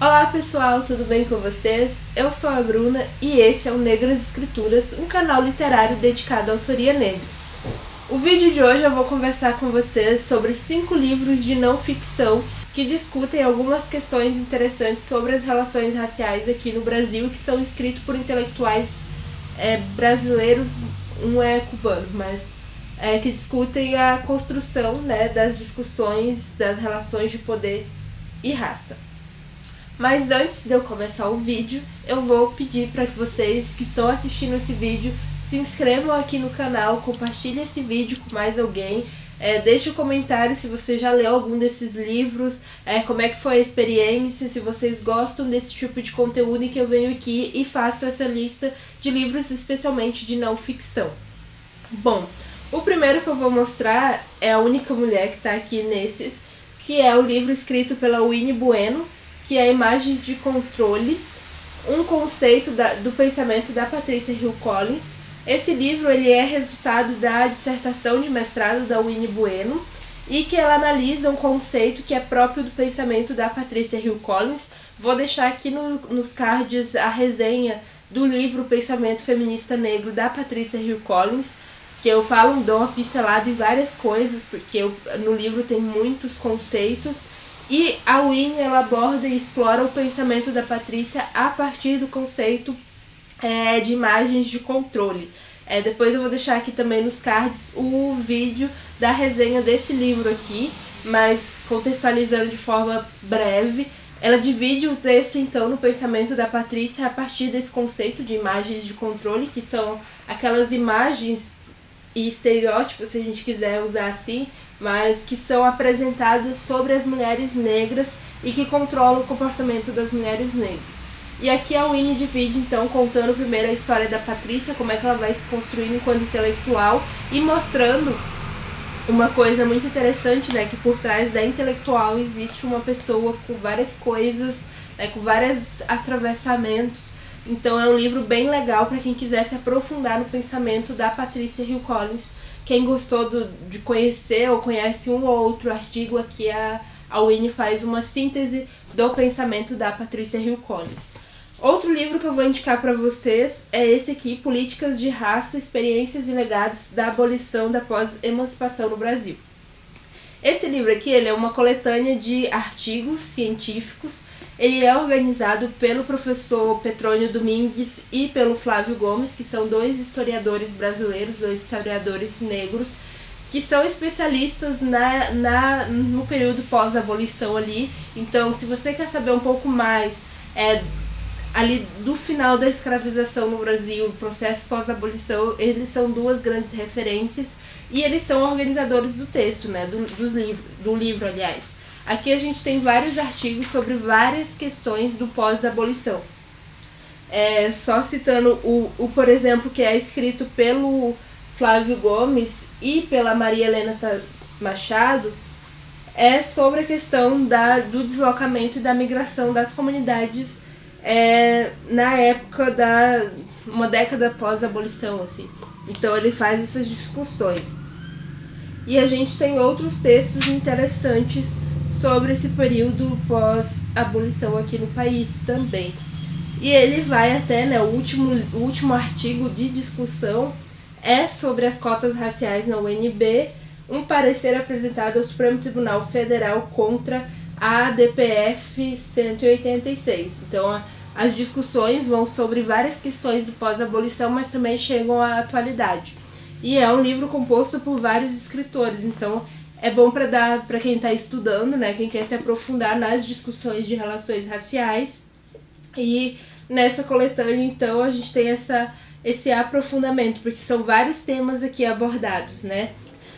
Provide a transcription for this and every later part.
Olá pessoal, tudo bem com vocês? Eu sou a Bruna e esse é o Negras Escrituras, um canal literário dedicado à autoria negra. O vídeo de hoje eu vou conversar com vocês sobre 5 livros de não ficção que discutem algumas questões interessantes sobre as relações raciais aqui no Brasil, que são escritos por intelectuais brasileiros, um é cubano, mas que discutem a construção, das discussões das relações de poder e raça. Mas antes de eu começar o vídeo, eu vou pedir para que vocês que estão assistindo esse vídeo se inscrevam aqui no canal, compartilhem esse vídeo com mais alguém, deixe um comentário se você já leu algum desses livros, como é que foi a experiência, se vocês gostam desse tipo de conteúdo em que eu venho aqui e faço essa lista de livros especialmente de não ficção. Bom, o primeiro que eu vou mostrar é a única mulher que está aqui nesses, que é o livro escrito pela Winnie Bueno, que é Imagens de Controle, um conceito do pensamento da Patricia Hill Collins. Esse livro ele é resultado da dissertação de mestrado da Winnie Bueno e que ela analisa um conceito que é próprio do pensamento da Patricia Hill Collins. Vou deixar aqui nos cards a resenha do livro Pensamento Feminista Negro da Patricia Hill Collins, que eu falo, dou uma pincelada em várias coisas, porque no livro tem muitos conceitos. E a Winnie ela aborda e explora o pensamento da Patrícia a partir do conceito de imagens de controle. Depois eu vou deixar aqui também nos cards o vídeo da resenha desse livro aqui, mas contextualizando de forma breve. Ela divide o texto então no pensamento da Patrícia a partir desse conceito de imagens de controle, que são aquelas imagens e estereótipos, se a gente quiser usar assim, mas que são apresentados sobre as mulheres negras e que controlam o comportamento das mulheres negras. E aqui a Winnie divide, então, contando primeiro a história da Patrícia, como é que ela vai se construindo enquanto intelectual e mostrando uma coisa muito interessante, que por trás da intelectual existe uma pessoa com várias coisas, com vários atravessamentos. Então é um livro bem legal para quem quiser se aprofundar no pensamento da Patricia Hill Collins. Quem gostou de conhecer ou conhece um ou outro artigo, aqui a Winnie faz uma síntese do pensamento da Patricia Hill Collins. Outro livro que eu vou indicar para vocês é esse aqui, Políticas de Raça, Experiências e Legados da Abolição da Pós-Emancipação no Brasil. Esse livro aqui ele é uma coletânea de artigos científicos. Ele é organizado pelo professor Petrônio Domingues e pelo Flávio Gomes, que são dois historiadores brasileiros, dois historiadores negros, que são especialistas no período pós-abolição ali. Então, se você quer saber um pouco mais ali do final da escravização no Brasil, o processo pós-abolição, eles são duas grandes referências e eles são organizadores do texto, do livro, aliás. Aqui a gente tem vários artigos sobre várias questões do pós-abolição. Só citando por exemplo, que é escrito pelo Flávio Gomes e pela Maria Helena Machado, é sobre a questão do deslocamento e da migração das comunidades na época uma década pós-abolição, assim. Então ele faz essas discussões. E a gente tem outros textos interessantes sobre esse período pós-abolição aqui no país também. E ele vai até, o último artigo de discussão é sobre as cotas raciais na UNB, um parecer apresentado ao Supremo Tribunal Federal contra a DPF 186. Então, as discussões vão sobre várias questões do pós-abolição, mas também chegam à atualidade. E é um livro composto por vários escritores, então é bom para quem está estudando, quem quer se aprofundar nas discussões de relações raciais. E nessa coletânea, então, a gente tem esse aprofundamento, porque são vários temas aqui abordados,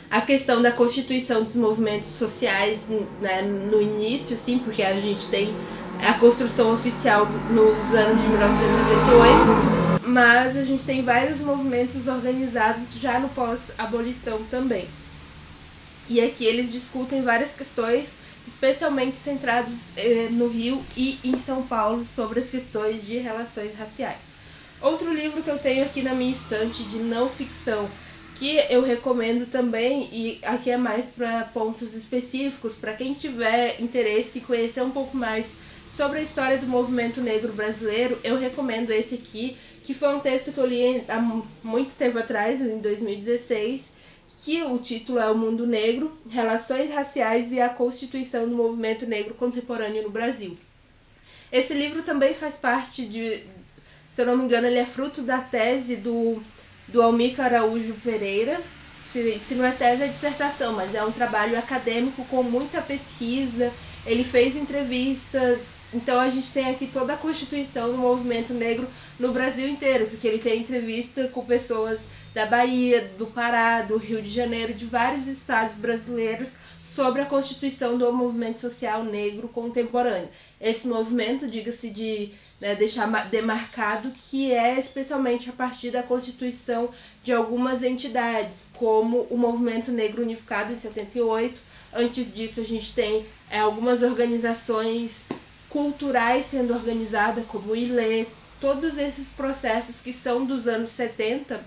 A questão da constituição dos movimentos sociais, no início, assim, porque a gente tem a construção oficial nos anos de 1958, mas a gente tem vários movimentos organizados já no pós-abolição também. E aqui eles discutem várias questões, especialmente centrados no Rio e em São Paulo, sobre as questões de relações raciais. Outro livro que eu tenho aqui na minha estante de não ficção, que eu recomendo também, e aqui é mais para pontos específicos, para quem tiver interesse em conhecer um pouco mais sobre a história do movimento negro brasileiro, eu recomendo esse aqui, que foi um texto que eu li há muito tempo atrás, em 2016, que o título é O Mundo Negro, Relações Raciais e a Constituição do Movimento Negro Contemporâneo no Brasil. Esse livro também faz parte de, se eu não me engano, ele é fruto da tese do Almir Araújo Pereira. Se não é tese, é dissertação, mas é um trabalho acadêmico com muita pesquisa. Ele fez entrevistas, então a gente tem aqui toda a constituição do movimento negro no Brasil inteiro, porque ele tem entrevista com pessoas da Bahia, do Pará, do Rio de Janeiro, de vários estados brasileiros, sobre a constituição do movimento social negro contemporâneo. Esse movimento, diga-se de deixar demarcado, que é especialmente a partir da constituição de algumas entidades, como o Movimento Negro Unificado em 78. Antes disso, a gente tem algumas organizações culturais sendo organizadas, como o ILE. Todos esses processos que são dos anos 70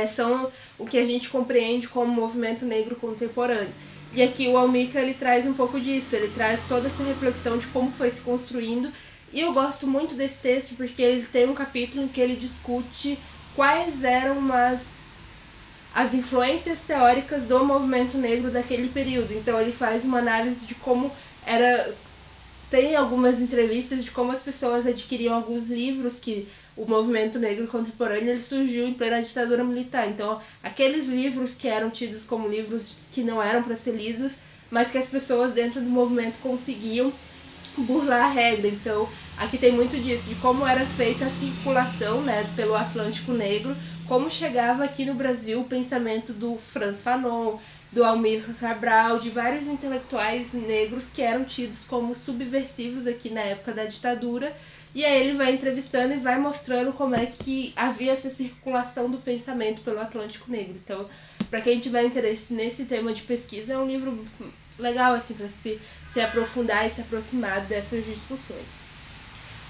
são o que a gente compreende como movimento negro contemporâneo. E aqui o Almir, ele traz um pouco disso, ele traz toda essa reflexão de como foi se construindo. E eu gosto muito desse texto porque ele tem um capítulo em que ele discute quais eram as influências teóricas do movimento negro daquele período. Então ele faz uma análise de como era... Tem algumas entrevistas de como as pessoas adquiriam alguns livros, que o movimento negro contemporâneo ele surgiu em plena ditadura militar. Então, aqueles livros que eram tidos como livros que não eram para ser lidos, mas que as pessoas dentro do movimento conseguiam burlar a regra. Então, aqui tem muito disso, de como era feita a circulação, né, pelo Atlântico Negro, como chegava aqui no Brasil o pensamento do Franz Fanon, do Almir Cabral, de vários intelectuais negros que eram tidos como subversivos aqui na época da ditadura. E aí ele vai entrevistando e vai mostrando como é que havia essa circulação do pensamento pelo Atlântico Negro. Então, para quem tiver interesse nesse tema de pesquisa, é um livro legal assim para se aprofundar e se aproximar dessas discussões.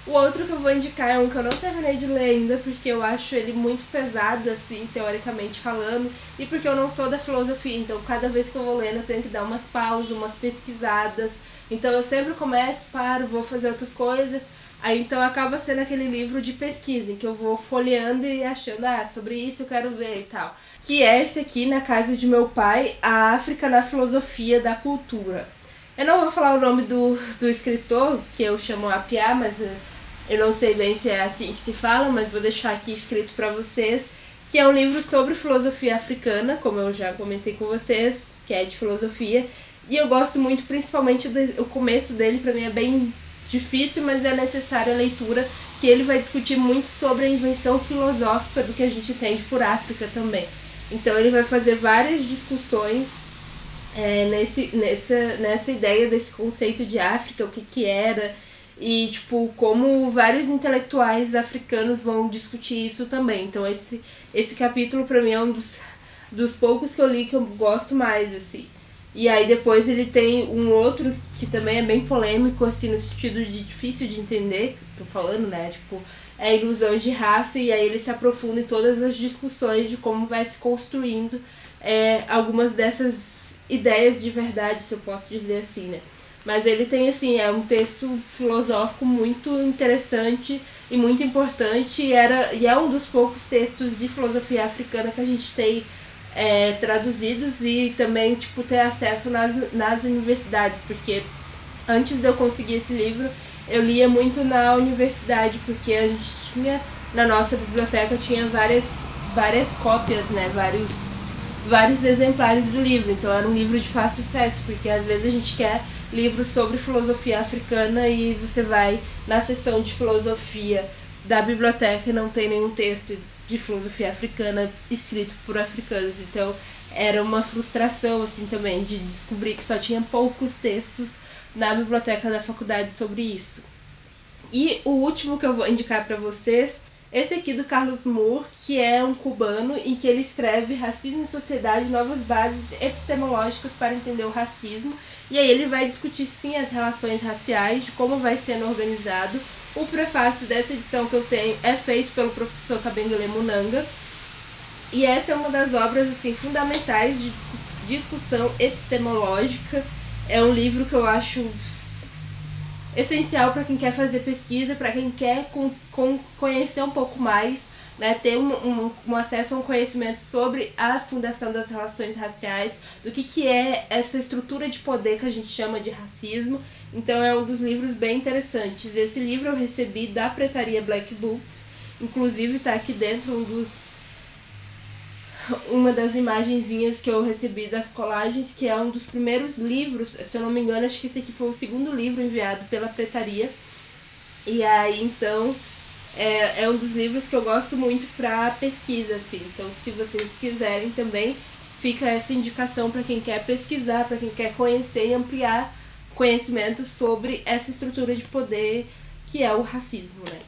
O outro que eu vou indicar é um que eu não terminei de ler ainda, porque eu acho ele muito pesado, assim, teoricamente falando, e porque eu não sou da filosofia, então cada vez que eu vou lendo eu tenho que dar umas pausas, umas pesquisadas. Então eu sempre começo, paro, vou fazer outras coisas. Aí então acaba sendo aquele livro de pesquisa, em que eu vou folheando e achando, sobre isso eu quero ver e tal. Que é esse aqui, Na Casa de Meu Pai, A África na Filosofia da Cultura. Eu não vou falar o nome do escritor, que eu chamo Apiá, mas eu não sei bem se é assim que se fala, mas vou deixar aqui escrito para vocês, que é um livro sobre filosofia africana, como eu já comentei com vocês, que é de filosofia, e eu gosto muito, principalmente o começo dele, para mim é bem difícil, mas é necessária a leitura, que ele vai discutir muito sobre a invenção filosófica do que a gente entende por África também. Então ele vai fazer várias discussões nessa ideia desse conceito de África, o que era, e tipo, como vários intelectuais africanos vão discutir isso também. Então esse capítulo pra mim é um dos poucos que eu li que eu gosto mais, assim. E aí depois ele tem um outro que também é bem polêmico, assim, no sentido de difícil de entender, tô falando, né, tipo, ilusões de raça, e aí ele se aprofunda em todas as discussões de como vai se construindo algumas dessas ideias de verdade, se eu posso dizer assim, né. Mas ele tem, assim, é um texto filosófico muito interessante e muito importante, e é um dos poucos textos de filosofia africana que a gente tem traduzidos e também, tipo, ter acesso nas universidades, porque antes de eu conseguir esse livro, eu lia muito na universidade, porque a gente tinha, na nossa biblioteca, tinha várias cópias, né, vários exemplares do livro, então era um livro de fácil acesso, porque às vezes a gente quer livros sobre filosofia africana e você vai na seção de filosofia da biblioteca e não tem nenhum texto de filosofia africana escrito por africanos. Então era uma frustração assim também de descobrir que só tinha poucos textos na biblioteca da faculdade sobre isso. E o último que eu vou indicar para vocês, esse aqui do Carlos Moore, que é um cubano, em que ele escreve Racismo e Sociedade, Novas Bases Epistemológicas para Entender o Racismo. E aí ele vai discutir sim as relações raciais, de como vai sendo organizado. O prefácio dessa edição que eu tenho é feito pelo professor Kabengele Munanga. E essa é uma das obras assim, fundamentais de discussão epistemológica. É um livro que eu acho essencial para quem quer fazer pesquisa, para quem quer conhecer um pouco mais, né, ter um acesso a um conhecimento sobre a fundação das relações raciais, do que é essa estrutura de poder que a gente chama de racismo. Então é um dos livros bem interessantes. Esse livro eu recebi da Pretaria Black Books, inclusive está aqui dentro uma das imagenzinhas que eu recebi das colagens, que é um dos primeiros livros, se eu não me engano, acho que esse aqui foi o segundo livro enviado pela Pretaria. E aí, então, é um dos livros que eu gosto muito para pesquisa, assim. Então, se vocês quiserem também, fica essa indicação para quem quer pesquisar, para quem quer conhecer e ampliar conhecimento sobre essa estrutura de poder que é o racismo, né?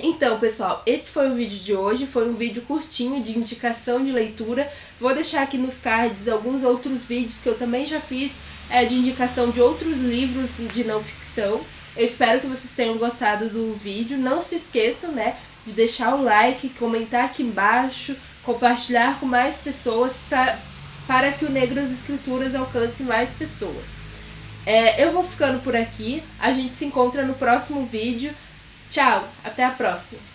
Então, pessoal, esse foi o vídeo de hoje, foi um vídeo curtinho de indicação de leitura. Vou deixar aqui nos cards alguns outros vídeos que eu também já fiz de indicação de outros livros de não ficção. Eu espero que vocês tenham gostado do vídeo. Não se esqueçam, né, de deixar o like, comentar aqui embaixo, compartilhar com mais pessoas para que o Negras Escrituras alcance mais pessoas. Eu vou ficando por aqui, a gente se encontra no próximo vídeo. Tchau, até a próxima!